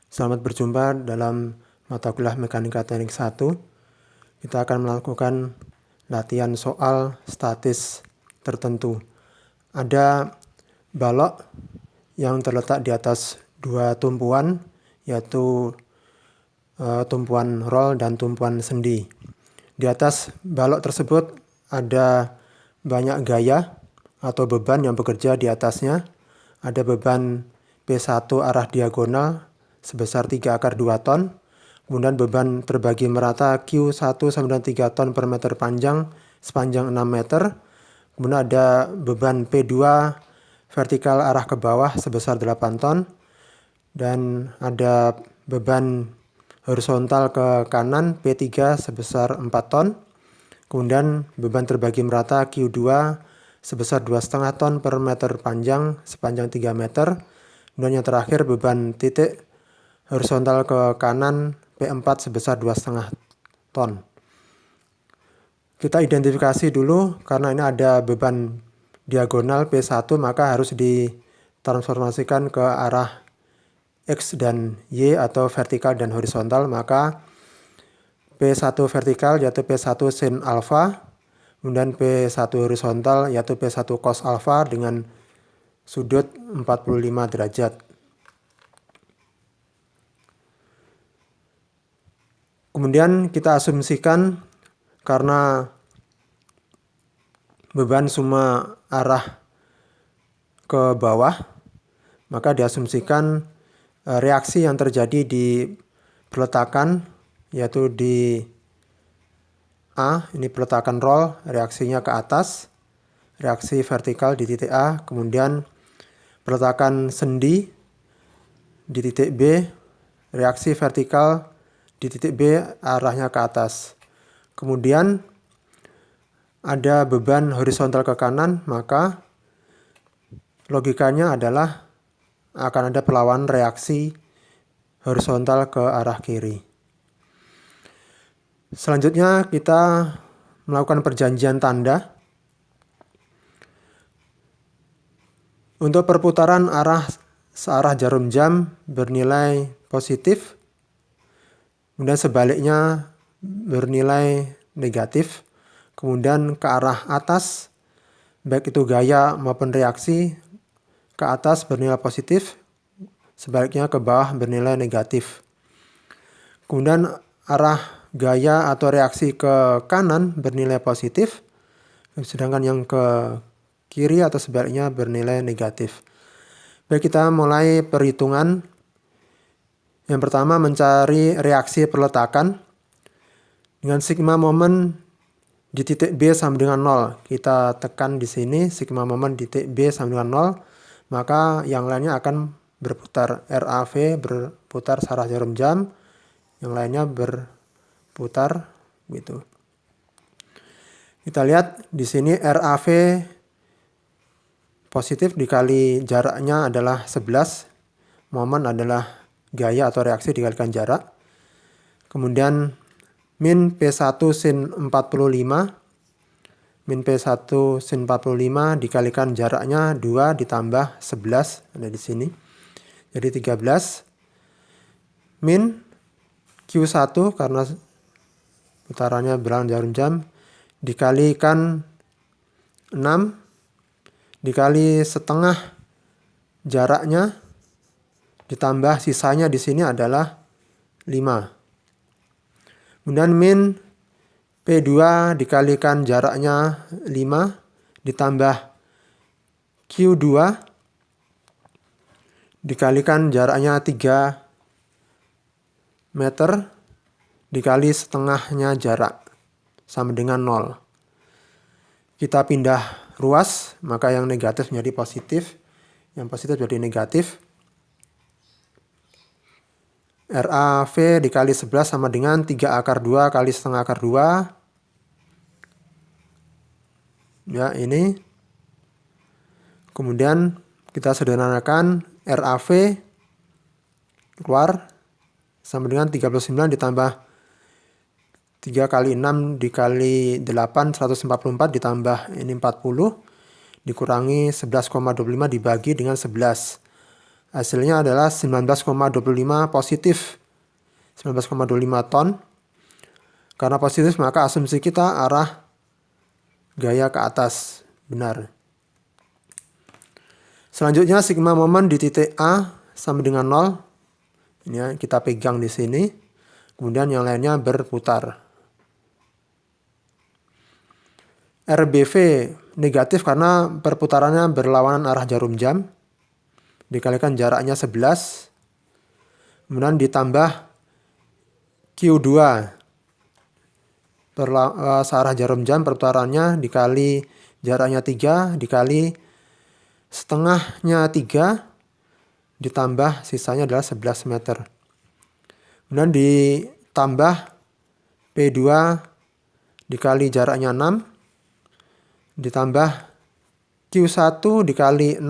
Selamat berjumpa dalam mata kuliah Mekanika Teknik 1. Kita akan melakukan latihan soal statis tertentu. Ada balok yang terletak di atas dua tumpuan, yaitu tumpuan roll dan tumpuan sendi. Di atas balok tersebut ada banyak gaya atau beban yang bekerja di atasnya. Ada beban P1 arah diagonal sebesar 3/2 ton. Kemudian beban terbagi merata Q1 sama dengan 3 ton per meter panjang sepanjang 6 meter. Kemudian ada beban P2 vertikal arah ke bawah sebesar 8 ton. Dan ada beban horizontal ke kanan P3 sebesar 4 ton. Kemudian beban terbagi merata Q2 sebesar 2,5 ton per meter panjang sepanjang 3 meter. Dan yang terakhir beban titik horizontal ke kanan P4 sebesar 2,5 ton. Kita identifikasi dulu karena ini ada beban diagonal P1 maka harus ditransformasikan ke arah X dan Y atau vertikal dan horizontal. Maka P1 vertikal yaitu P1 sin alfa, kemudian P1 horizontal yaitu P1 cos alfa dengan sudut 45 derajat. Kemudian kita asumsikan karena beban semua arah ke bawah, maka diasumsikan reaksi yang terjadi di peletakan, yaitu di A, ini peletakan roll, reaksinya ke atas, reaksi vertikal di titik A, kemudian peletakan sendi di titik B, reaksi vertikal di titik B arahnya ke atas. Kemudian ada beban horizontal ke kanan, maka logikanya adalah akan ada perlawanan reaksi horizontal ke arah kiri. Selanjutnya kita melakukan perjanjian tanda. Untuk perputaran searah jarum jam bernilai positif, kemudian sebaliknya bernilai negatif. Kemudian ke arah atas, baik itu gaya maupun reaksi, ke atas bernilai positif, sebaliknya ke bawah bernilai negatif. Kemudian arah gaya atau reaksi ke kanan bernilai positif, sedangkan yang ke kiri atau sebaliknya bernilai negatif. Baik, kita mulai perhitungan. Yang pertama mencari reaksi peletakan dengan sigma momen di titik B sama dengan 0. Kita tekan di sini sigma momen di titik B sama dengan 0, maka yang lainnya akan berputar. RAV berputar searah jarum jam, yang lainnya berputar gitu. Kita lihat di sini RAV positif dikali jaraknya adalah 11. Momen adalah gaya atau reaksi dikalikan jarak. Kemudian min P1 sin 45. Min P1 sin 45 dikalikan jaraknya 2 ditambah 11. Ada di sini. Jadi 13. Min Q1 karena putarannya berlawan jarum jam dikalikan 6 dikali setengah jaraknya ditambah sisanya di sini adalah 5. Kemudian min P2 dikalikan jaraknya 5 ditambah Q2 dikalikan jaraknya 3 meter dikali setengahnya jarak sama dengan 0. Kita pindah ruas, maka yang negatif menjadi positif, yang positif jadi negatif. RAV dikali 11 sama dengan 3/2 kali setengah akar 2. Ya, ini. Kemudian kita sederhanakan RAV keluar sama dengan 39 ditambah 3 kali 6 dikali 8, 144 ditambah ini 40, dikurangi 11,25 dibagi dengan 11. Hasilnya adalah 19,25 positif. 19,25 ton. Karena positif maka asumsi kita arah gaya ke atas. Benar. Selanjutnya sigma momen di titik A sama dengan 0. Ini ya, kita pegang di sini. Kemudian yang lainnya berputar. RBV negatif karena perputarannya berlawanan arah jarum jam. Dikalikan jaraknya 11. Kemudian ditambah Q2 searah jarum jam perputarannya dikali jaraknya 3 dikali setengahnya 3 ditambah sisanya adalah 11 meter. Kemudian ditambah P2 dikali jaraknya 6 ditambah Q1 dikali 6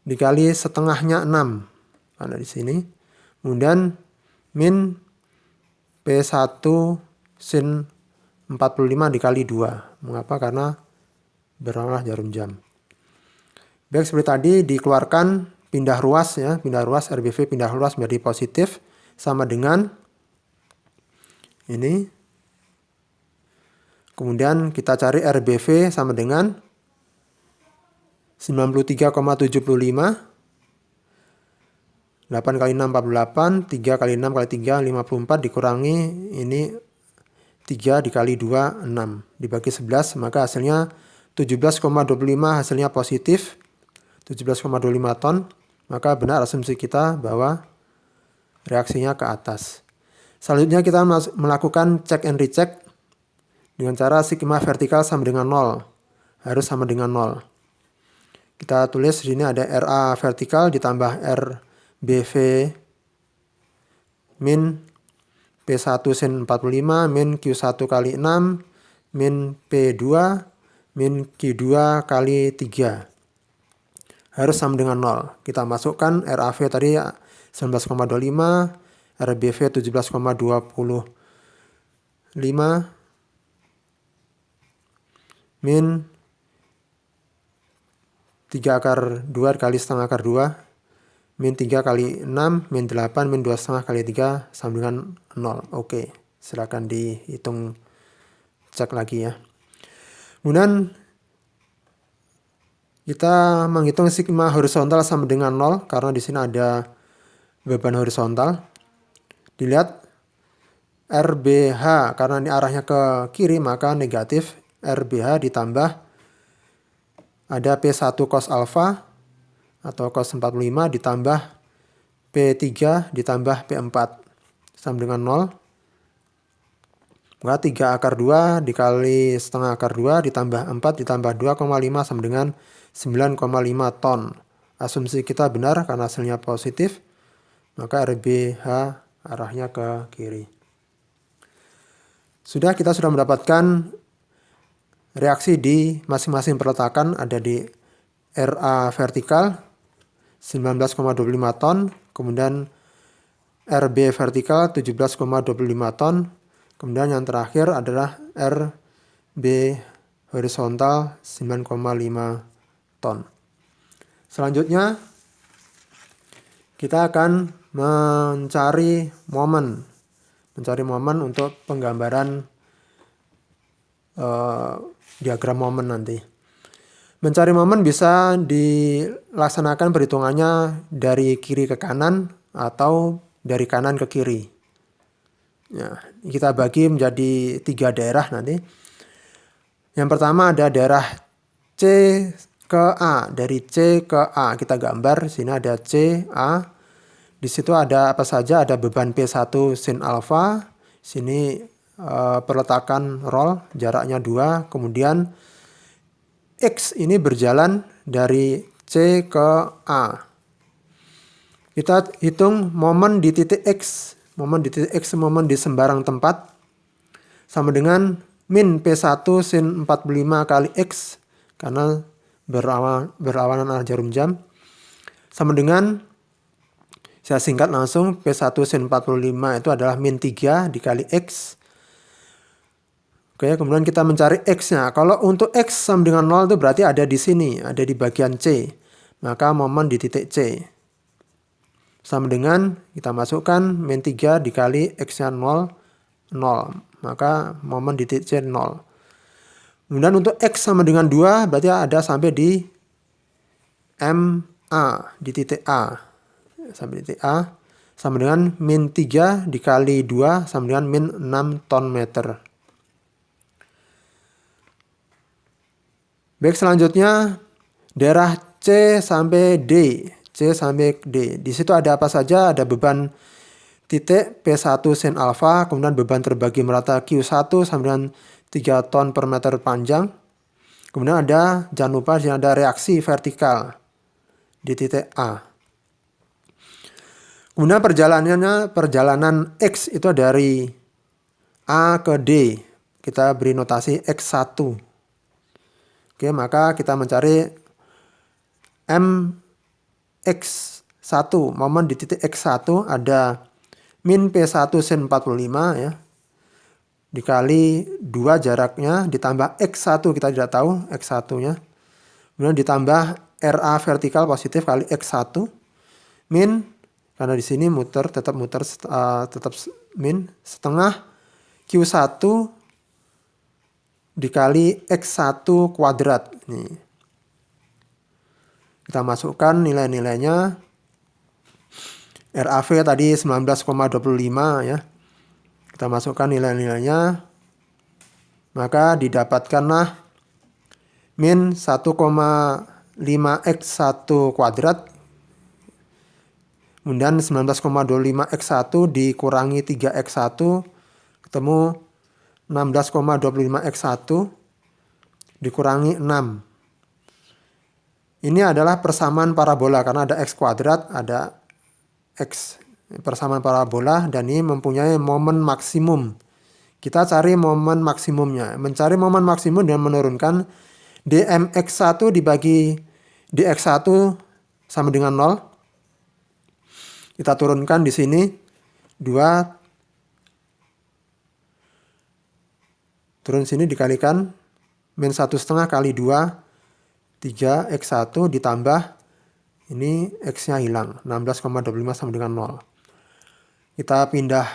dikali setengahnya 6. Ada di sini. Kemudian min P1 sin 45 dikali 2. Mengapa? Karena berarah jarum jam. Baik, seperti tadi dikeluarkan pindah ruas ya, pindah ruas RBV pindah ruas menjadi positif sama dengan ini. Kemudian kita cari RBV sama dengan 93,75. 8 kali 6 48, 3 kali 6 kali 3 54 dikurangi ini 3 dikali 2 6 dibagi 11 maka hasilnya 17,25 hasilnya positif 17,25 ton. Maka benar asumsi kita bahwa reaksinya ke atas. Selanjutnya kita melakukan check and recheck dengan cara sigma vertikal sama dengan 0. Harus sama dengan 0. Kita tulis di sini ada RA vertikal ditambah RBV min P1 sin 45 min Q1 kali 6 min P2 min Q2 kali 3. Harus sama dengan 0. Kita masukkan RAV tadi 19,25, RBV 17,25 min 3 akar 2 kali setengah akar 2 min 3 kali 6 min 8 min 2 setengah kali 3 sama dengan 0. Oke, silakan dihitung cek lagi ya. Kemudian kita menghitung sigma horizontal sama dengan 0 karena di sini ada beban horizontal. Dilihat RBH karena ini arahnya ke kiri maka negatif. RBH ditambah ada P1 cos alfa atau cos 45 ditambah P3 ditambah P4 sama dengan 0. Maka 3 akar 2 dikali setengah akar 2 ditambah 4 ditambah 2,5 sama dengan 9,5 ton. Asumsi kita benar karena hasilnya positif. Maka RBH arahnya ke kiri. Kita sudah mendapatkan reaksi di masing-masing perletakan. Ada di RA vertikal 19,25 ton. Kemudian RB vertikal 17,25 ton. Kemudian yang terakhir adalah RB horizontal 9,5 ton. Selanjutnya kita akan mencari momen untuk penggambaran diagram momen nanti. Mencari momen bisa dilaksanakan perhitungannya dari kiri ke kanan atau dari kanan ke kiri. Ya, kita bagi menjadi 3 daerah nanti. Yang pertama ada daerah C ke A. Dari C ke A kita gambar. Sini ada C, A. Di situ ada apa saja? Ada beban P1 sin alfa. Sini perletakan roll jaraknya 2. Kemudian X ini berjalan dari C ke A. Kita hitung momen di titik X. Momen di titik X, momen di sembarang tempat sama dengan min P1 sin 45 kali X karena berlawanan arah jarum jam sama dengan, saya singkat langsung, P1 sin 45 itu adalah min 3 dikali X. Oke, kemudian kita mencari X-nya. Kalau untuk X sama dengan 0 itu berarti ada di sini, ada di bagian C. Maka momen di titik C. sama dengan kita masukkan min 3 dikali X-nya 0, 0. Maka momen di titik C 0. Kemudian untuk X sama dengan 2 berarti ada sampai di MA, di titik A. Sampai di titik A sama dengan min 3 dikali 2 sama dengan min 6 ton meter. Baik, selanjutnya daerah C sampai D. C sampai D. Di situ ada apa saja? Ada beban titik P1 sin alfa, kemudian beban terbagi merata Q1 sama dengan 3 ton per meter panjang. Kemudian ada, jangan lupa di sini ada reaksi vertikal di titik A. Kemudian perjalanan X itu dari A ke D. Kita beri notasi X1. Oke, maka kita mencari MX1. Momen di titik X1 ada min P1 sin 45 ya. Dikali 2 jaraknya ditambah X1 kita tidak tahu X1-nya. Kemudian ditambah RA vertikal positif kali X1 min, karena di sini tetap min setengah Q1 dikali X1 kuadrat. Nih. Kita masukkan nilai-nilainya. RAV tadi 19,25 ya. Kita masukkan nilai-nilainya. Maka didapatkanlah min 1,5x1 kuadrat. Kemudian 19,25x1 dikurangi 3x1 ketemu 16,25x1 dikurangi 6. Ini adalah persamaan parabola karena ada x kuadrat, ada x. Persamaan parabola dan ini mempunyai momen maksimum. Kita cari momen maksimumnya. Mencari momen maksimum dengan menurunkan dmx1 dibagi dx1 sama dengan 0. Kita turunkan di sini 2. Turun sini dikalikan min 1,5 kali 2, 3x1 ditambah ini x-nya hilang, 16,25 sama dengan 0. Kita pindah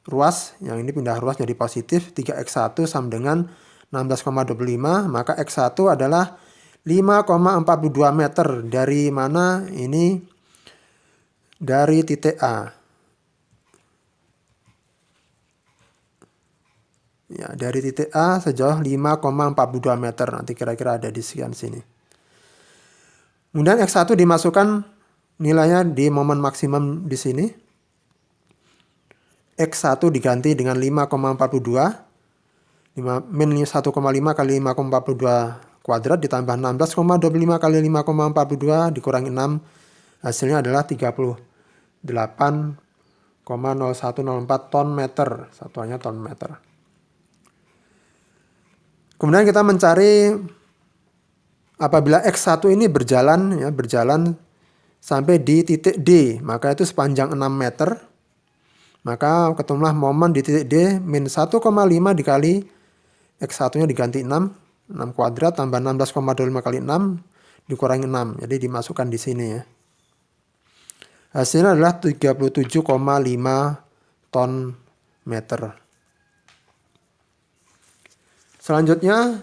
ruas, yang ini pindah ruas jadi positif, 3x1 sama dengan 16,25, maka x1 adalah 5,42 meter. Dari mana ini? Dari titik A. Ya, dari titik A sejauh 5,42 meter. Nanti kira-kira ada di sekian sini. Kemudian X1 dimasukkan nilainya di momen maksimum di sini. X1 diganti dengan 5,42. Min 1,5 kali 5,42 kuadrat ditambah 16,25 kali 5,42 dikurangi 6. Hasilnya adalah 38,0104 ton meter. Satuannya ton meter. Kemudian kita mencari apabila X1 ini berjalan sampai di titik D, maka itu sepanjang 6 meter. Maka ketemulah momen di titik D min 1,5 dikali X1-nya diganti 6 kuadrat tambah 16,25 kali 6 dikurangi 6. Jadi dimasukkan di sini ya. Hasilnya adalah 37,5 ton meter. Selanjutnya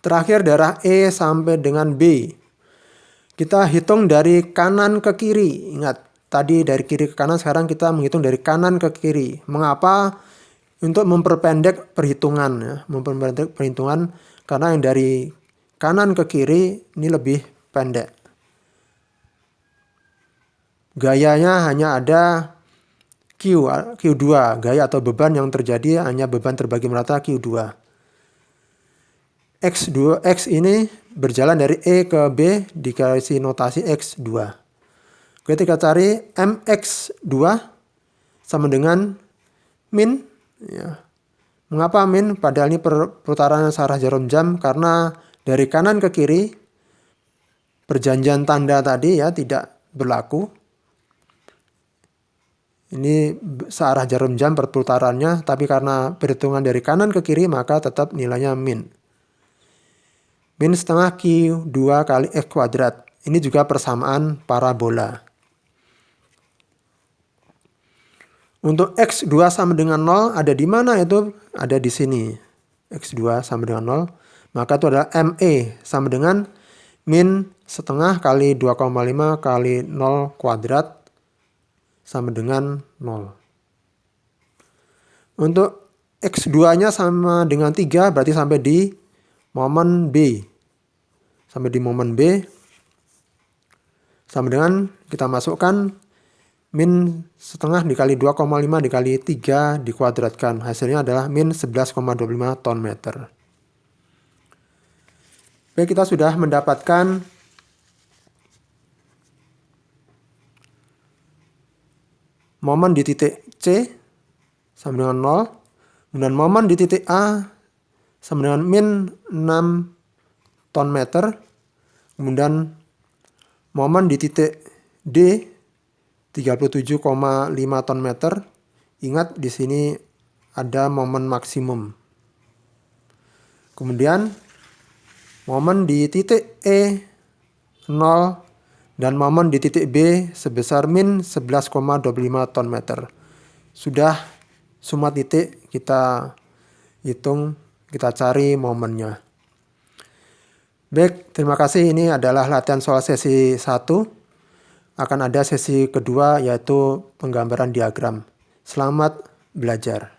terakhir daerah E sampai dengan B. Kita hitung dari kanan ke kiri. Ingat, tadi dari kiri ke kanan, sekarang kita menghitung dari kanan ke kiri. Mengapa? Untuk memperpendek perhitungan ya. Memperpendek perhitungan karena yang dari kanan ke kiri ini lebih pendek. Gayanya hanya ada Q2, gaya atau beban yang terjadi hanya beban terbagi merata Q2. X ini berjalan dari E ke B dikasih notasi X2. Ketika cari MX2 sama dengan min. Ya. Mengapa min? Padahal ini perputaran searah jarum jam karena dari kanan ke kiri perjanjian tanda tadi ya tidak berlaku. Ini searah jarum jam perputarannya, tapi karena perhitungan dari kanan ke kiri maka tetap nilainya min. min setengah Q2 kali X kuadrat. Ini juga persamaan parabola. Untuk X2 sama dengan 0 ada di mana itu? Ada di sini. X2 sama dengan 0. Maka itu adalah ME sama dengan min setengah kali 2,5 kali 0 kuadrat sama dengan 0. Untuk X2-nya sama dengan 3 berarti sampai di momen B. Sampai di momen B sama dengan kita masukkan min setengah dikali 2,5 dikali 3 dikuadratkan. Hasilnya adalah min 11,25 ton meter. Baik, kita sudah mendapatkan momen di titik C sama dengan 0. Kemudian momen di titik A sama dengan min 6 ton meter. Kemudian momen di titik D 37,5 ton meter. Ingat di sini ada momen maksimum. Kemudian momen di titik E 0 dan momen di titik B sebesar min 11,25 ton meter. Sudah semua titik kita hitung, kita cari momennya. Baik, terima kasih. Ini adalah latihan soal sesi 1. Akan ada sesi kedua yaitu penggambaran diagram. Selamat belajar.